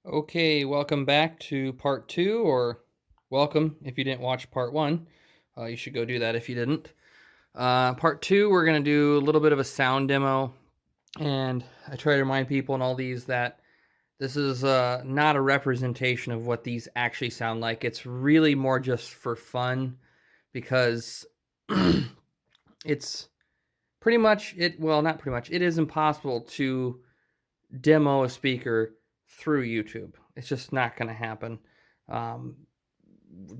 Okay, welcome back to part two, or welcome if you didn't watch part one. You should go do that if you didn't. Part two, we're going to do a little bit of a sound demo, and I try to remind people in all these that this is not a representation of what these actually sound like. It's really more just for fun because it's pretty much well, not pretty much, it is impossible to demo a speaker through YouTube. It's just not going to happen. Um,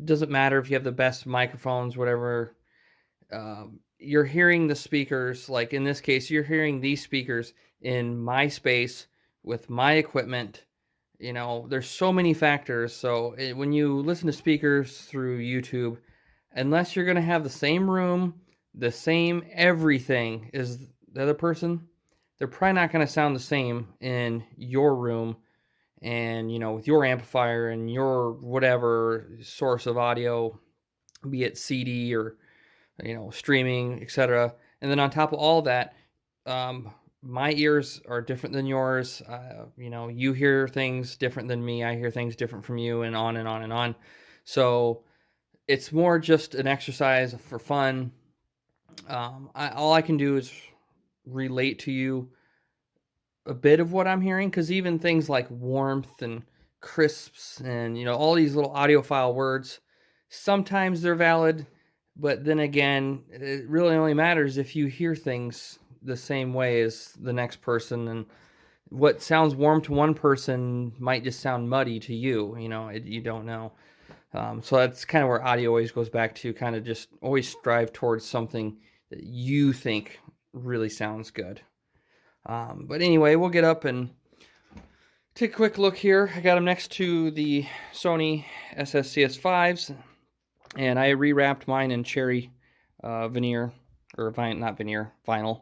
doesn't matter if you have the best microphones, whatever. You're hearing the speakers, like in this case, you're hearing these speakers in my space with my equipment. There's so many factors. So when you listen to speakers through YouTube, unless you're going to have the same room, the same everything as the other person, they're probably not going to sound the same in your room and, with your amplifier and your whatever source of audio, be it CD or, streaming, etc. And then on top of all that, my ears are different than yours. You hear things different than me. I hear things different from you, and on and on and on. So it's more just an exercise for fun. All I can do is relate to you a bit of what I'm hearing, because even things like warmth and crisps and all these little audiophile words, sometimes they're valid, but then again, it really only matters if you hear things the same way as the next person, and what sounds warm to one person might just sound muddy to you. You don't know. So that's kind of where audio always goes back to, kind of just always strive towards something that you think really sounds good. But anyway, we'll get up and take a quick look here. I got them next to the Sony CS5s, and I rewrapped mine in cherry veneer, or not veneer, vinyl,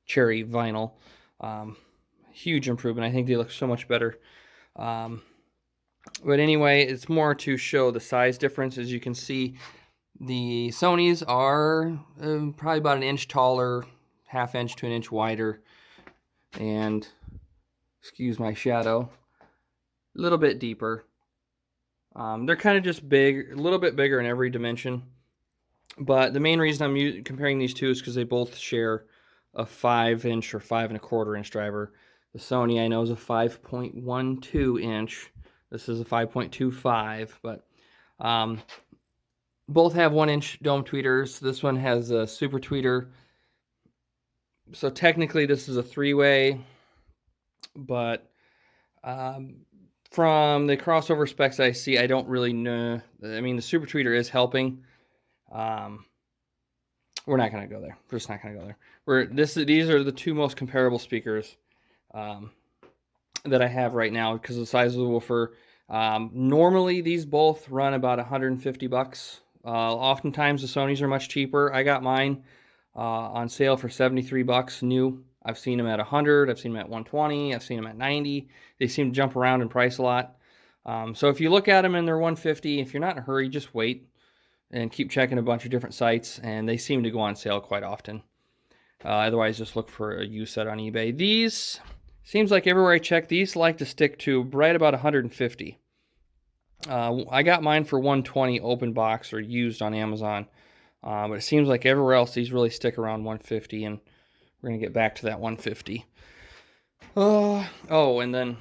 cherry vinyl. Huge improvement. I think they look so much better. But anyway, it's more to show the size difference. As you can see, the Sonys are probably about an inch taller, half inch to an inch wider, and excuse my shadow, a little bit deeper. They're kind of just big, a little bit bigger in every dimension. But the main reason I'm comparing these two is because they both share a 5-inch or 5.25-inch driver. The Sony I know is a 5.12 inch. This is a 5.25, but both have 1-inch dome tweeters. This one has a super tweeter. So technically this is a three-way, but from the crossover specs I see, I don't really know. I mean, the super tweeter is helping. We're not going to go there. We're just not going to go there. These are the two most comparable speakers that I have right now because of the size of the woofer. Normally, these both run about $150. Oftentimes, the Sonys are much cheaper. I got mine on sale for $73 new. I've seen them at 100. I've seen them at 120. I've seen them at 90. They seem to jump around in price a lot. So if you look at them and they're 150, if you're not in a hurry, just wait and keep checking a bunch of different sites, and they seem to go on sale quite often. Otherwise, just look for a used set on eBay. These, seems like everywhere I check, these like to stick to right about 150. I got mine for 120 open box or used on Amazon, but it seems like everywhere else these really stick around 150, and we're going to get back to that 150. Oh, and then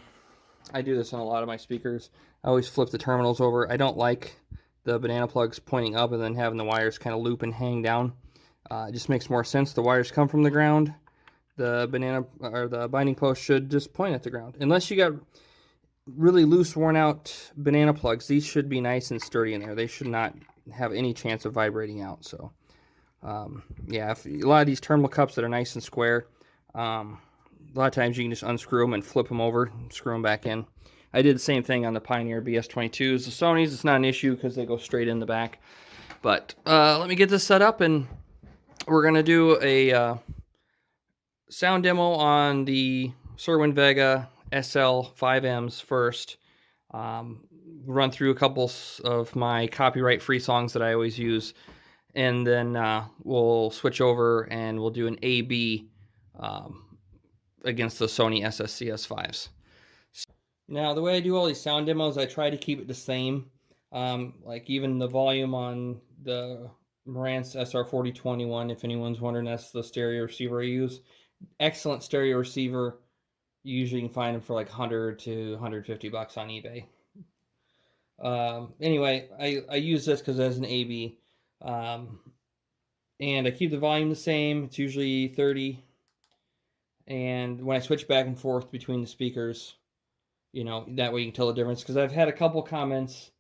I do this on a lot of my speakers. I always flip the terminals over. I don't like the banana plugs pointing up and then having the wires kind of loop and hang down. It just makes more sense. The wires come from the ground. The banana or the binding post should just point at the ground. Unless you got really loose, worn out banana plugs, these should be nice and sturdy in there. They should not have any chance of vibrating out. So, yeah, a lot of these terminal cups that are nice and square, a lot of times you can just unscrew them and flip them over and screw them back in. I did the same thing on the Pioneer BS22s. The Sonys, it's not an issue because they go straight in the back. But let me get this set up, and we're going to do a sound demo on the Cerwin Vega SL-5Ms first. Run through a couple of my copyright-free songs that I always use, and then we'll switch over and we'll do an A/B against the Sony SSCS5s. Now, the way I do all these sound demos, I try to keep it the same. Like even the volume on the Marantz SR4021, if anyone's wondering, that's the stereo receiver I use. Excellent stereo receiver. You usually can find them for like 100 to 150 bucks on eBay. Anyway, I use this because it has an AB. And I keep the volume the same. It's usually 30. And when I switch back and forth between the speakers, you know, that way you can tell the difference. Because I've had a couple comments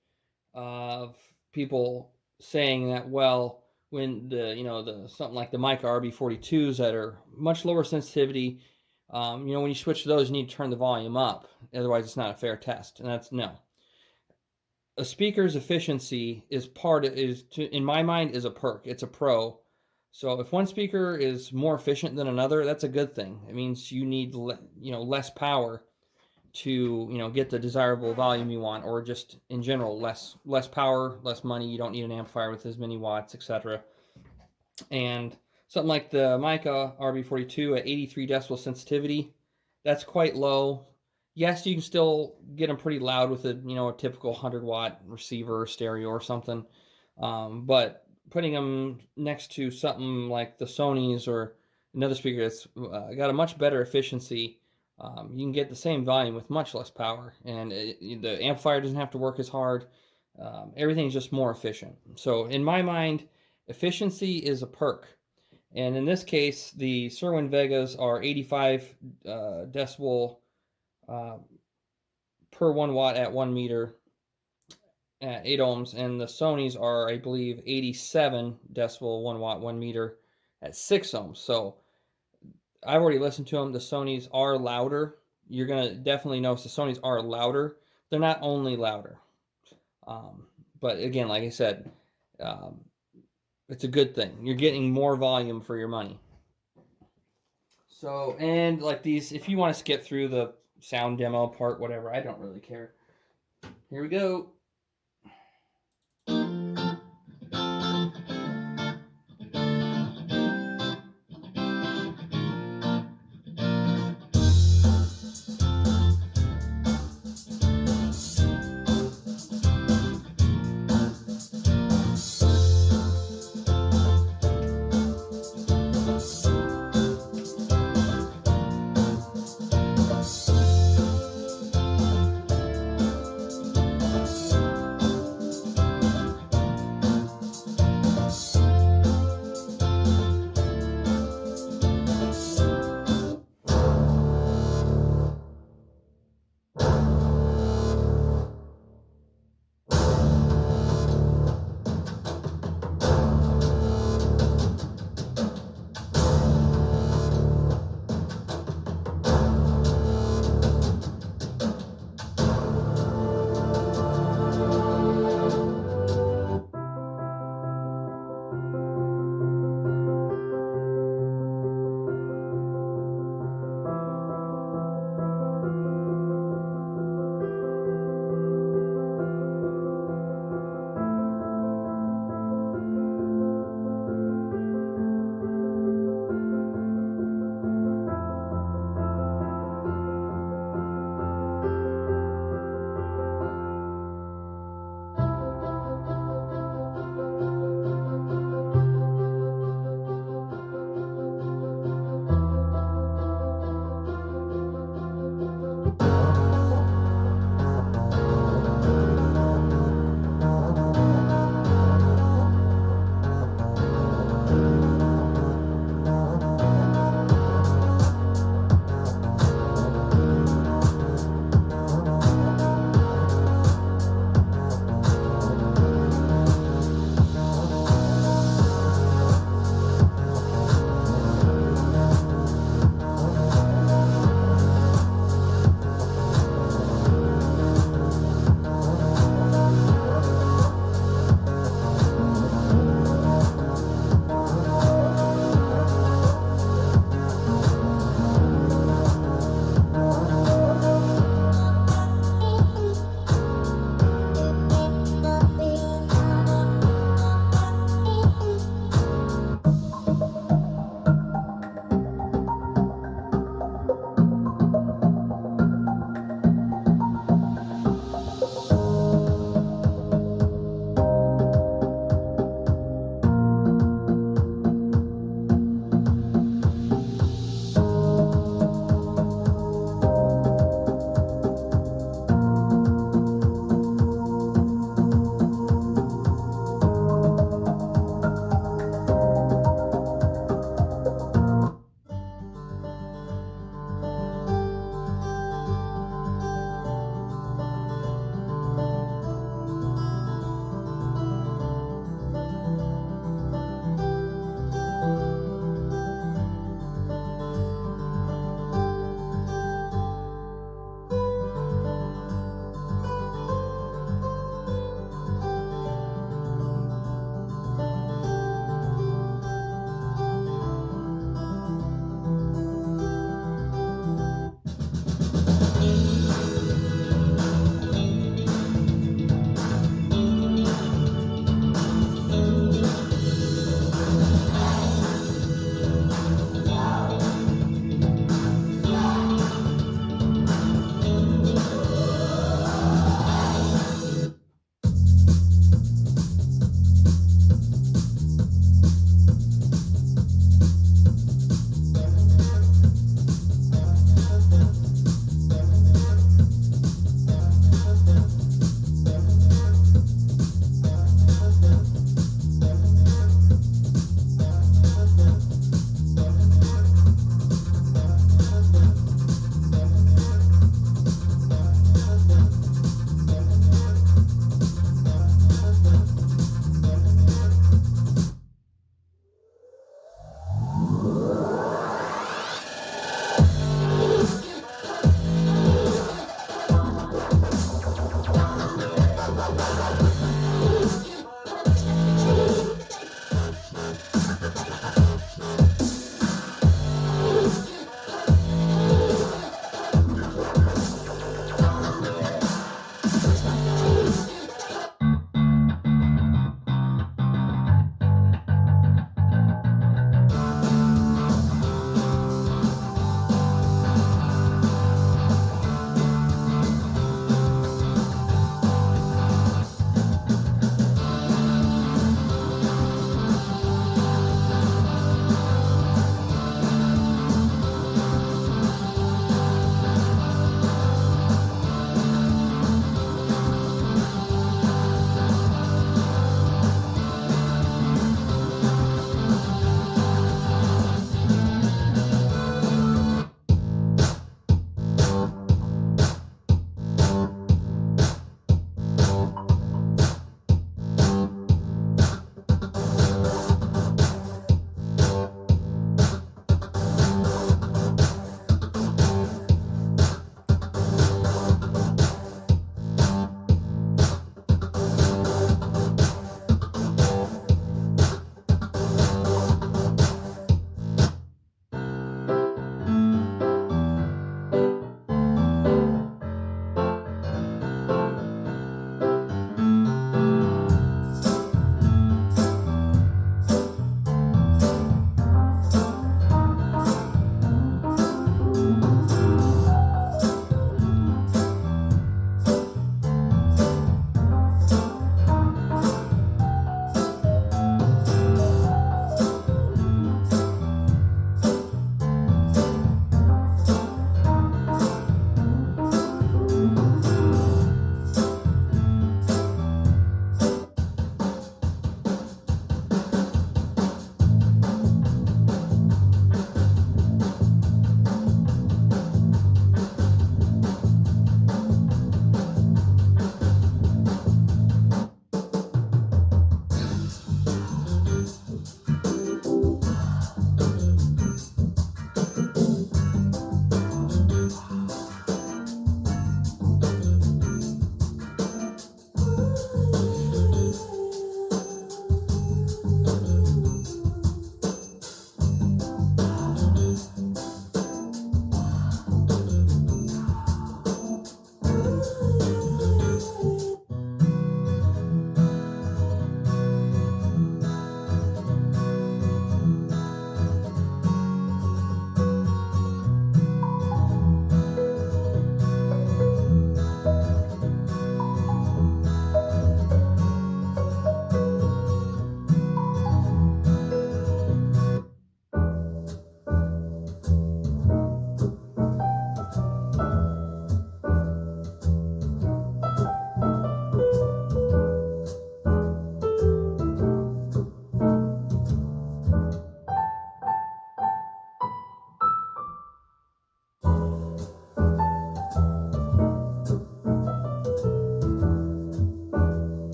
of people saying that, well, when the something like the Mica RB42s that are much lower sensitivity, when you switch to those, you need to turn the volume up. Otherwise, it's not a fair test. And that's no. A speaker's efficiency in my mind, is a perk. It's a pro. So if one speaker is more efficient than another, that's a good thing. It means you need less power to get the desirable volume you want, or just in general less power, less money. You don't need an amplifier with as many watts, etc. And something like the Mica RB42 at 83 decibel sensitivity, that's quite low. Yes, you can still get them pretty loud with a typical 100-watt receiver or stereo or something, but putting them next to something like the Sony's or another speaker that's got a much better efficiency, you can get the same volume with much less power, and the amplifier doesn't have to work as hard. Everything's just more efficient. So in my mind, efficiency is a perk. And in this case, the Cerwin Vegas are 85 decibel per 1 watt at 1 meter at 8 ohms, and the Sony's are, I believe, 87 decibel 1 watt 1 meter at 6 ohms. So I've already listened to them. The Sony's are louder. You're going to definitely notice the Sony's are louder. They're not only louder. But again, like I said, it's a good thing. You're getting more volume for your money. So, and like these, if you want to skip through the sound demo part, whatever, I don't really care. Here we go.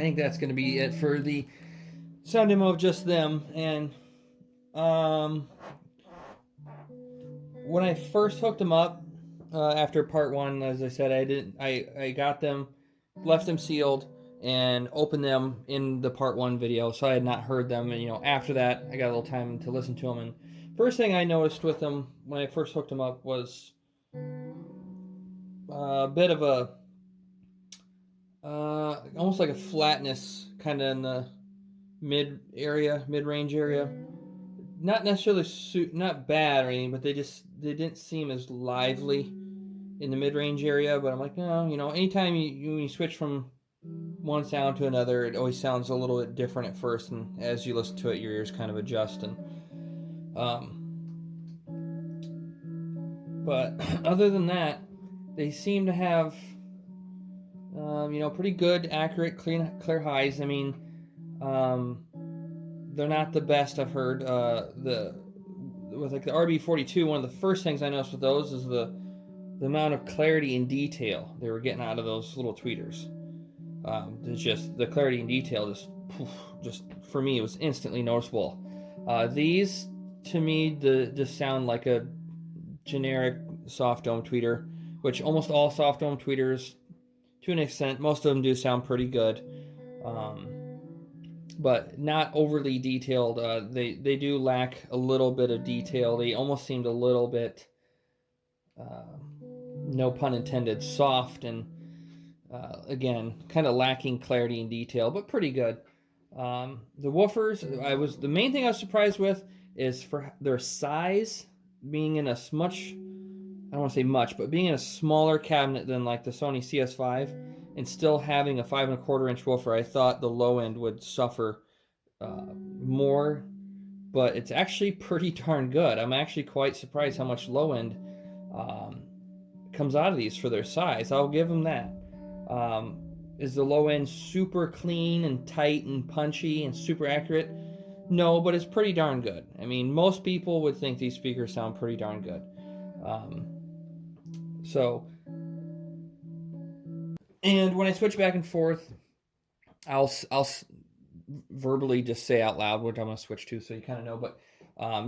think that's going to be it for the sound demo of just them. And when I first hooked them up after part 1, as I said, I got them, left them sealed, and opened them in the part 1 video, so I had not heard them. And after that, I got a little time to listen to them. And first thing I noticed with them when I first hooked them up was a bit of a almost like a flatness kind of in the mid-range area. Not necessarily not bad or anything, but they didn't seem as lively in the mid-range area. But I'm like, no, anytime when you switch from one sound to another, it always sounds a little bit different at first, and as you listen to it, your ears kind of adjust. And but other than that, they seem to have pretty good, accurate, clear highs. I mean, they're not the best I've heard. With like the RB42, one of the first things I noticed with those is the amount of clarity and detail they were getting out of those little tweeters. It's just the clarity and detail just for me, it was instantly noticeable. These to me just sound like a generic soft dome tweeter, which almost all soft dome tweeters, to an extent, most of them do sound pretty good, but not overly detailed. They do lack a little bit of detail. They almost seemed a little bit, no pun intended, soft, and again, kind of lacking clarity and detail, but pretty good. The woofers, the main thing I was surprised with is for their size being in a much, I don't want to say much, but being in a smaller cabinet than like the Sony CS5, and still having a 5¼ inch woofer. I thought the low end would suffer more, but it's actually pretty darn good. I'm actually quite surprised how much low end comes out of these for their size. I'll give them that. Is the low end super clean and tight and punchy and super accurate? No, but it's pretty darn good. I mean, most people would think these speakers sound pretty darn good. And when I switch back and forth, I'll verbally just say out loud what I'm going to switch to, so you kind of know. But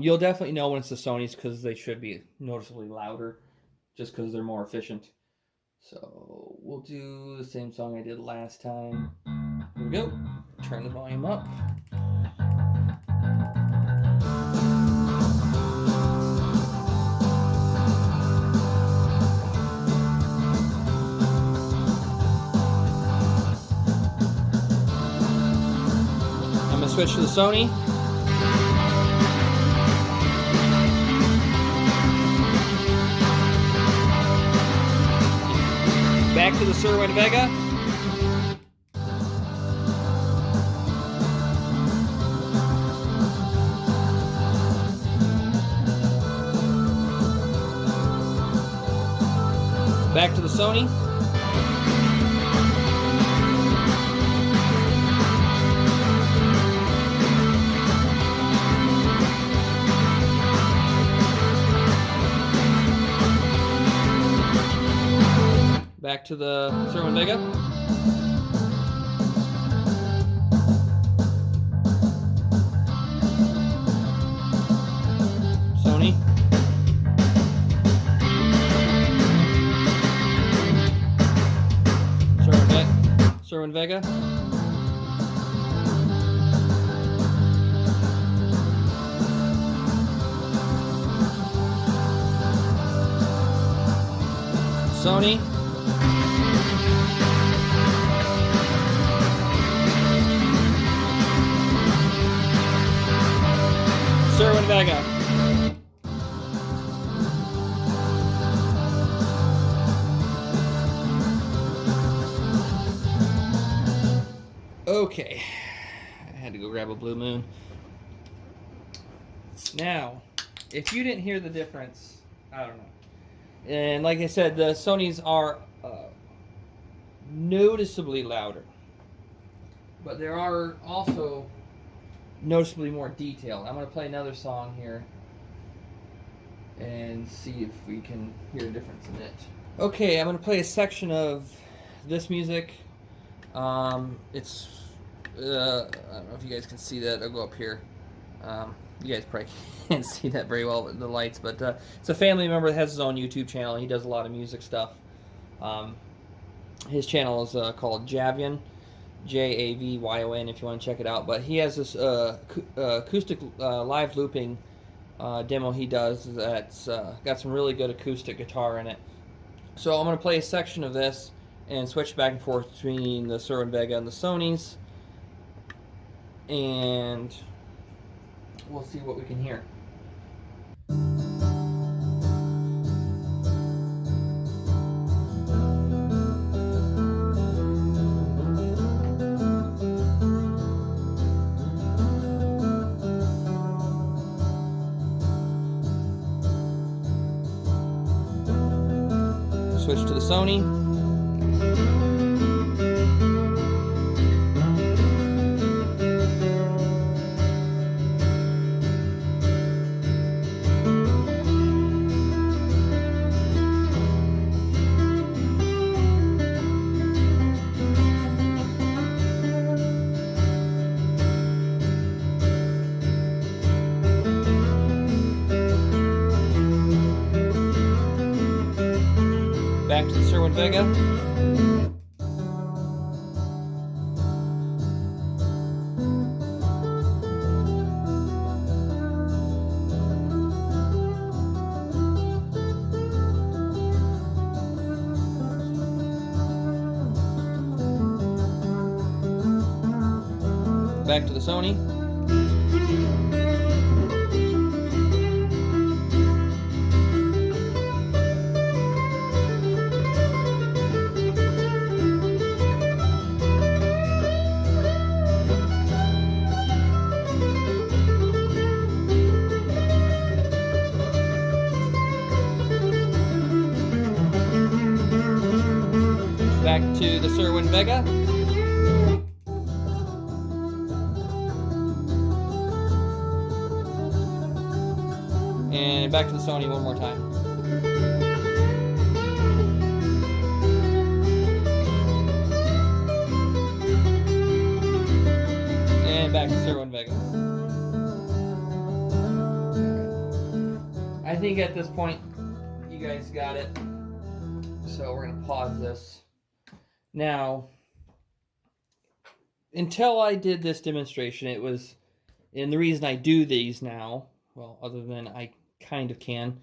you'll definitely know when it's the Sonys, because they should be noticeably louder, just because they're more efficient. So we'll do the same song I did last time. Here we go. Turn the volume up. I'm going to switch to the Sony. Back to the Cerwin Vega. Back to the Sony. Back to the Cerwin Vega. Sony. Cerwin Vega. Sony. Cerwin Vega. Okay, I had to go grab a Blue Moon. Now, if you didn't hear the difference, I don't know. And like I said, the Sonys are noticeably louder, but there are also noticeably more detail. I'm going to play another song here and see if we can hear a difference in it. Okay, I'm going to play a section of this music. It's I don't know if you guys can see that. I'll go up here. You guys probably can't see that very well with the lights, but it's a family member that has his own YouTube channel. He does a lot of music stuff. His channel is called Javyon, Javyon, if you want to check it out. But he has this acoustic live looping demo he does that's got some really good acoustic guitar in it. So I'm going to play a section of this and switch back and forth between the Cerwin Vega and the Sonys, and we'll see what we can hear. Switch to the Sony. Back to the Cerwin Vega. Back to the Sony. Back to the Cerwin Vega. And back to the Sony one more time. And back to Cerwin Vega. I think at this point you guys got it. So we're going to pause this. Now, until I did this demonstration, it was, and the reason I do these now, well, other than I kind of can,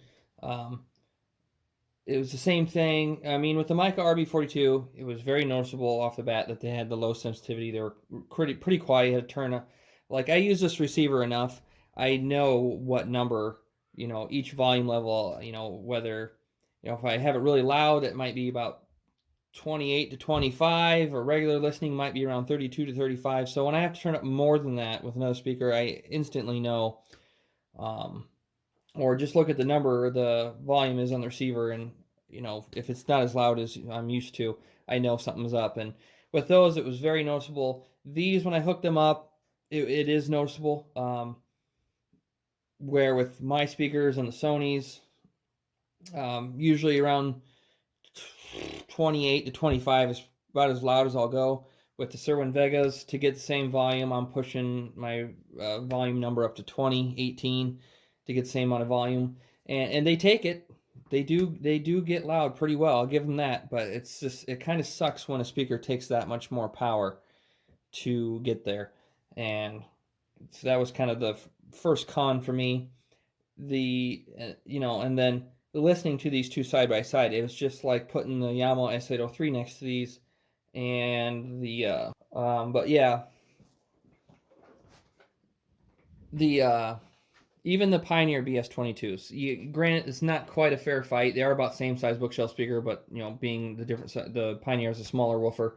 it was the same thing. I mean, with the Mica RB42, it was very noticeable off the bat that they had the low sensitivity. They were pretty quiet. You had to turn like I use this receiver enough. I know what number, each volume level, whether, if I have it really loud, it might be about 28 to 25, or regular listening might be around 32 to 35. So when I have to turn up more than that with another speaker, I instantly know, or just look at the number the volume is on the receiver, and if it's not as loud as I'm used to, I know something's up. And with those, it was very noticeable. These, when I hooked them up, it is noticeable. Where with my speakers and the Sonys, usually around 28 to 25 is about as loud as I'll go. With the Cerwin Vegas, to get the same volume, I'm pushing my volume number up to 20, 18 to get the same amount of volume. And they take it. They do get loud pretty well. I'll give them that. But it's just, it kind of sucks when a speaker takes that much more power to get there. And so that was kind of the first con for me. And then listening to these two side by side, it was just like putting the Yamaha S803 next to these, and but yeah, even the Pioneer BS22s. Granted, it's not quite a fair fight. They are about same size bookshelf speaker, but being the different, the Pioneer is a smaller woofer.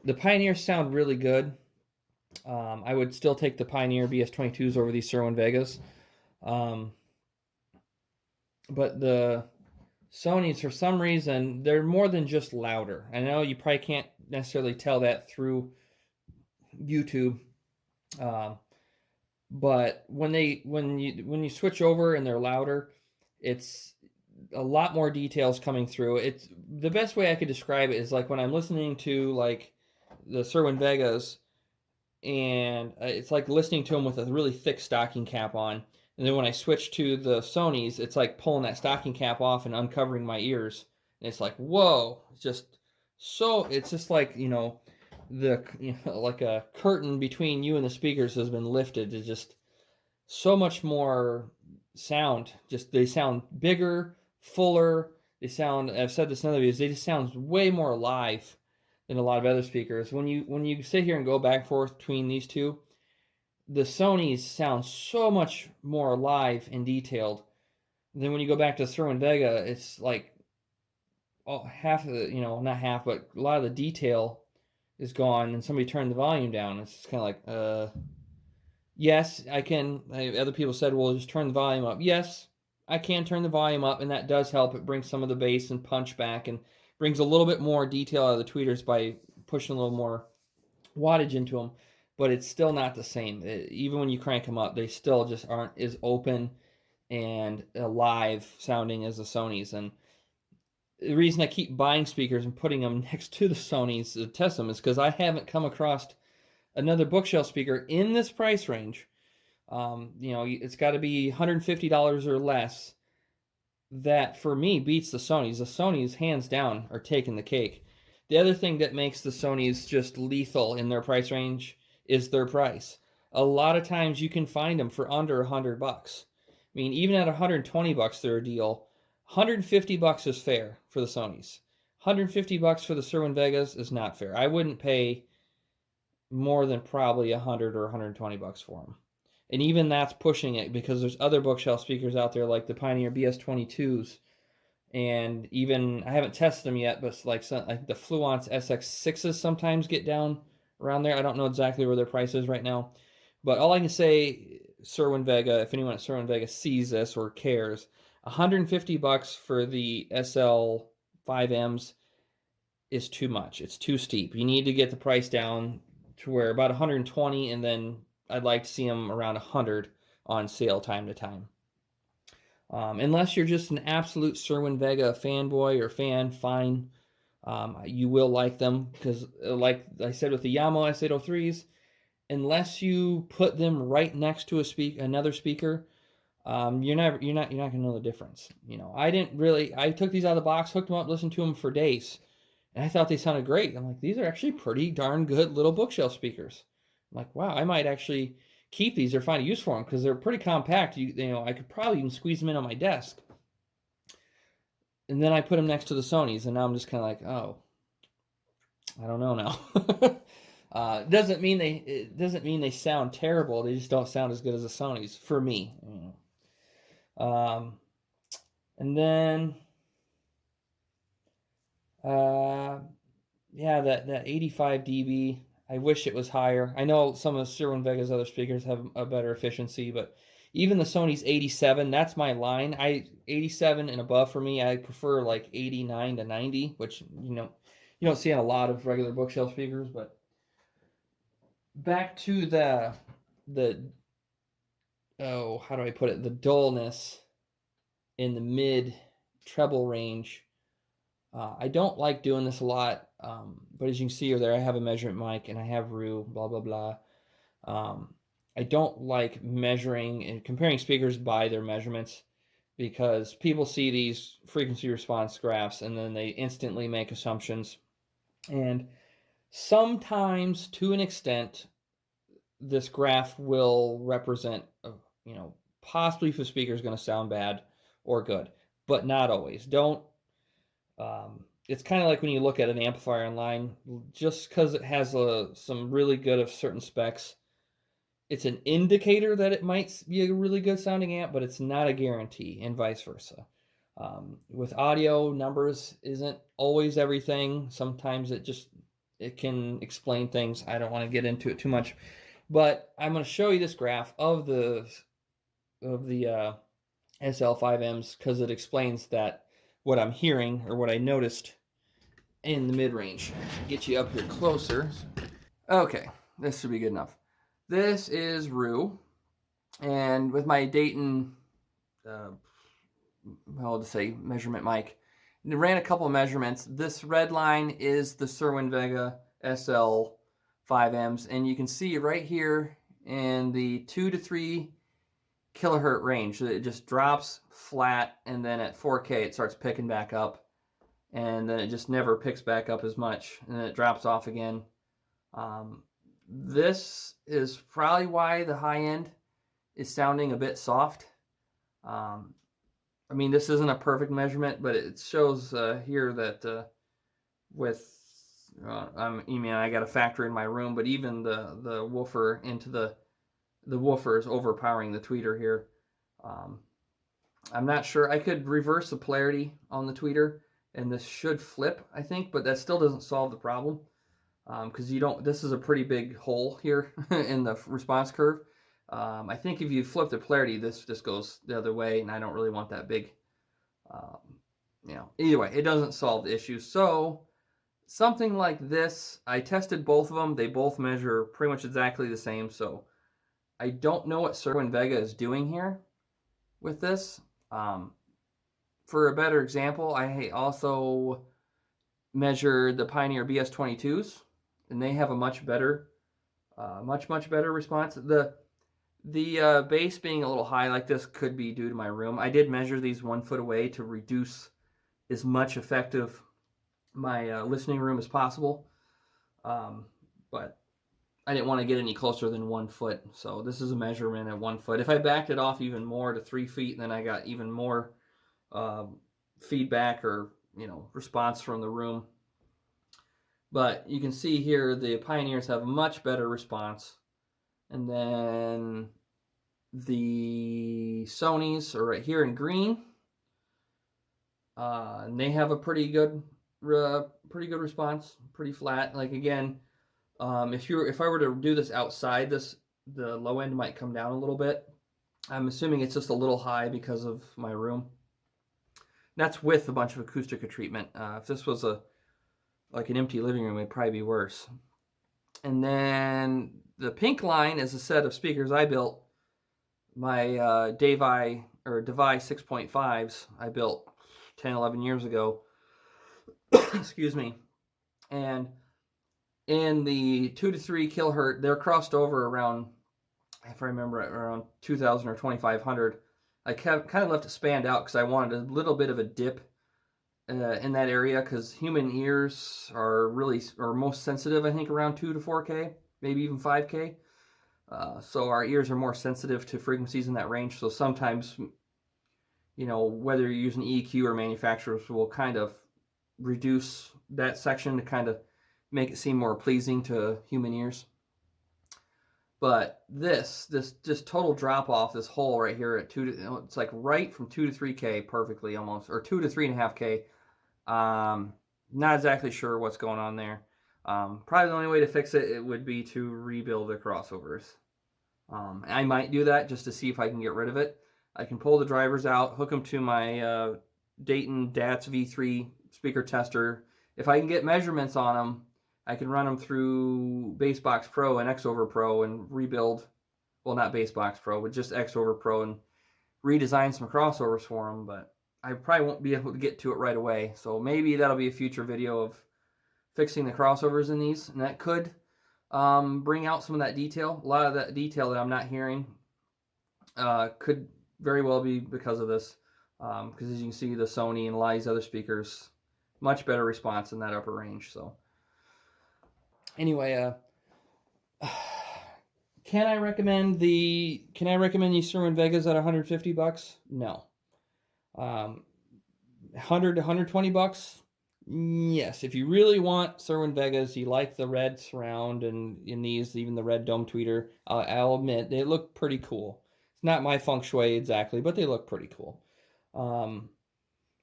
The Pioneers sound really good. I would still take the Pioneer BS22s over these Cerwin Vegas. But the Sonys, for some reason, they're more than just louder. I know you probably can't necessarily tell that through YouTube, but when you switch over and they're louder, it's a lot more details coming through. It's the best way I could describe it is like when I'm listening to like the Cerwin Vegas, and it's like listening to them with a really thick stocking cap on. And then when I switch to the Sonys, it's like pulling that stocking cap off and uncovering my ears. And it's like, whoa, it's just so, it's just like, like a curtain between you and the speakers has been lifted. It's just so much more sound. Just, they sound bigger, fuller. They sound, I've said this in other videos, they just sound way more alive than a lot of other speakers. When you sit here and go back and forth between these two, the Sonys sound so much more alive and detailed. Then when you go back to Cerwin Vega, it's like half of the, not half, but a lot of the detail is gone, and somebody turned the volume down. It's just kind of like, yes, I can. Other people said, well, just turn the volume up. Yes, I can turn the volume up, and that does help. It brings some of the bass and punch back, and brings a little bit more detail out of the tweeters by pushing a little more wattage into them. But it's still not the same. Even when you crank them up, they still just aren't as open and alive sounding as the Sonys. And the reason I keep buying speakers and putting them next to the Sonys to test them is because I haven't come across another bookshelf speaker in this price range. It's got to be $150 or less. That for me beats the Sonys. The Sonys, hands down, are taking the cake. The other thing that makes the Sonys just lethal in their price range is their price. A lot of times you can find them for under $100. I mean, even at $120, they're a deal. $150 is fair for the Sonys. $150 for the Cerwin Vegas is not fair. I wouldn't pay more than probably $100 or $120 for them. And even that's pushing it, because there's other bookshelf speakers out there like the Pioneer BS22s, and even I haven't tested them yet, but like the Fluence SX6s sometimes get down around there. I don't know exactly where their price is right now, but all I can say, Cerwin Vega, if anyone at Cerwin Vega sees this or cares, $150 for the SL-5Ms is too much. It's too steep. You need to get the price down to where about 120, and then I'd like to see them around 100 on sale time to time. Unless you're just an absolute Cerwin Vega fanboy or fan, fine. You will like them because, like I said with the Yamaha S803s, unless you put them right next to another speaker, you're not gonna know the difference. I took these out of the box, hooked them up, listened to them for days, and I thought they sounded great. I'm like, these are actually pretty darn good little bookshelf speakers. I'm like, wow, I might actually keep these or find a use for them because they're pretty compact. I could probably even squeeze them in on my desk. And then I put them next to the Sonys, and now I'm just kind of like, oh, I don't know now. It doesn't mean they sound terrible. They just don't sound as good as the Sonys for me. And then, yeah, that 85 dB. I wish it was higher. I know some of Cerwin Vega's other speakers have a better efficiency, but even the Sony's 87, that's my line. 87 and above for me. I prefer like 89 to 90, which you don't see on a lot of regular bookshelf speakers. But back to the how do I put it? The dullness in the mid treble range. I don't like doing this a lot, but as you can see over there, I have a measurement mic and I have Rue, blah, blah, blah. I don't like measuring and comparing speakers by their measurements, because people see these frequency response graphs and then they instantly make assumptions. And sometimes, to an extent, this graph will represent, possibly if a speaker is going to sound bad or good, but not always. It's kind of like when you look at an amplifier online, just because it has some really good of certain specs, it's an indicator that it might be a really good sounding amp, but it's not a guarantee, and vice versa. With audio, numbers isn't always everything. Sometimes it can explain things. I don't want to get into it too much, but I'm going to show you this graph of the SL-5Ms because it explains that what I'm hearing or what I noticed in the mid-range. Get you up here closer. Okay, this should be good enough. This is Rue, and with my Dayton, how to say, measurement mic, it ran a couple of measurements. This red line is the Cerwin Vega SL 5Ms, and you can see right here in the 2 to 3 kilohertz range, it just drops flat, and then at 4K it starts picking back up, and then it just never picks back up as much, and then it drops off again. This is probably why the high end is sounding a bit soft. I mean, this isn't a perfect measurement, but it shows here that with I got a factory in my room, but even the woofer into the woofer is overpowering the tweeter here. I'm not sure. I could reverse the polarity on the tweeter, and this should flip, I think, but that still doesn't solve the problem, because you don't. This is a pretty big hole here in the response curve. I think if you flip the polarity, this just goes the other way, and I don't really want that big. Either way, it doesn't solve the issue. So something like this, I tested both of them. They both measure pretty much exactly the same. So I don't know what Cerwin Vega is doing here with this. For a better example, I also measured the Pioneer BS22s, and they have a much better, much better response. The bass being a little high like this could be due to my room. I did measure these 1 foot away to reduce as much effective my listening room as possible, but I didn't want to get any closer than 1 foot, so this is a measurement at 1 foot. If I backed it off even more to 3 feet, then I got even more feedback or response from the room. But you can see here the Pioneers have a much better response. And then the Sonys are right here in green, and they have a pretty good response, pretty flat. Like again, if I were to do this outside, the low end might come down a little bit. I'm assuming it's just a little high because of my room. That's with a bunch of acoustic treatment. If this was like an empty living room, it'd probably be worse. And then the pink line is a set of speakers I built. My Devi 6.5s I built 10, 11 years ago. Excuse me. And in the 2 to 3 kilohertz, they're crossed over around, if I remember it, around 2000 or 2500. I kind of left it spanned out because I wanted a little bit of a dip in that area, because human ears are most sensitive, I think, around 2 to 4K, maybe even 5K. So our ears are more sensitive to frequencies in that range. So sometimes, whether you're using EQ or manufacturers will kind of reduce that section to kind of make it seem more pleasing to human ears. But this just total drop off, this hole right here at it's like right from 2 to 3K perfectly almost, or 2 to 3.5K. Not exactly sure what's going on there. Probably the only way to fix it would be to rebuild the crossovers. I might do that just to see if I can get rid of it. I can pull the drivers out, hook them to my Dayton DATS V3 speaker tester. If I can get measurements on them, I can run them through Basebox Pro and Xover Pro and rebuild, well, not Basebox Pro, but just Xover Pro, and redesign some crossovers for them, but I probably won't be able to get to it right away. So maybe that'll be a future video of fixing the crossovers in these, and that could bring out some of that detail. A lot of that detail that I'm not hearing could very well be because of this, because as you can see, the Sony and a lot of these other speakers, much better response in that upper range. So anyway, can I recommend these Cerwin Vegas at $150? No. 100 to $120? Yes. If you really want Cerwin Vegas, you like the red surround, and in these, even the red dome tweeter, I'll admit they look pretty cool. It's not my feng shui exactly, but they look pretty cool.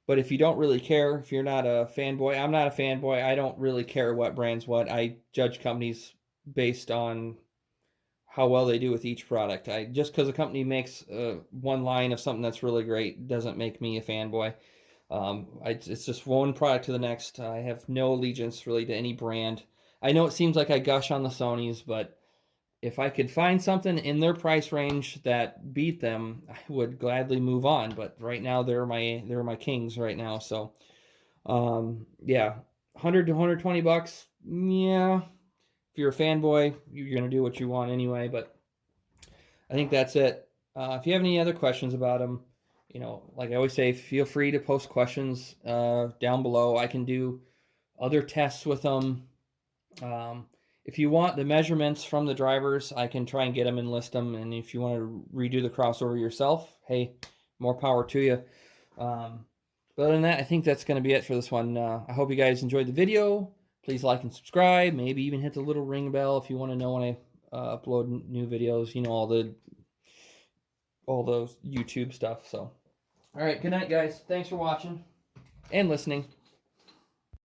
But if you don't really care, if you're not a fanboy, I'm not a fanboy. I don't really care what brand's what. I judge companies based on how well they do with each product. Just because a company makes one line of something that's really great doesn't make me a fanboy. It's just one product to the next. I have no allegiance really to any brand. I know it seems like I gush on the Sonys, but if I could find something in their price range that beat them, I would gladly move on. But right now they're my kings right now. So yeah, $100 to $120. Yeah, if you're a fanboy, you're going to do what you want anyway, but I think that's it. If you have any other questions about them, you know, like I always say, feel free to post questions down below. I can do other tests with them. If you want the measurements from the drivers, I can try and get them and list them. And if you want to redo the crossover yourself, hey, more power to you. But other than that, I think that's going to be it for this one. I hope you guys enjoyed the video. Please like and subscribe. Maybe even hit the little ring bell if you want to know when I upload new videos. You know, all those YouTube stuff. So, all right, good night, guys. Thanks for watching and listening.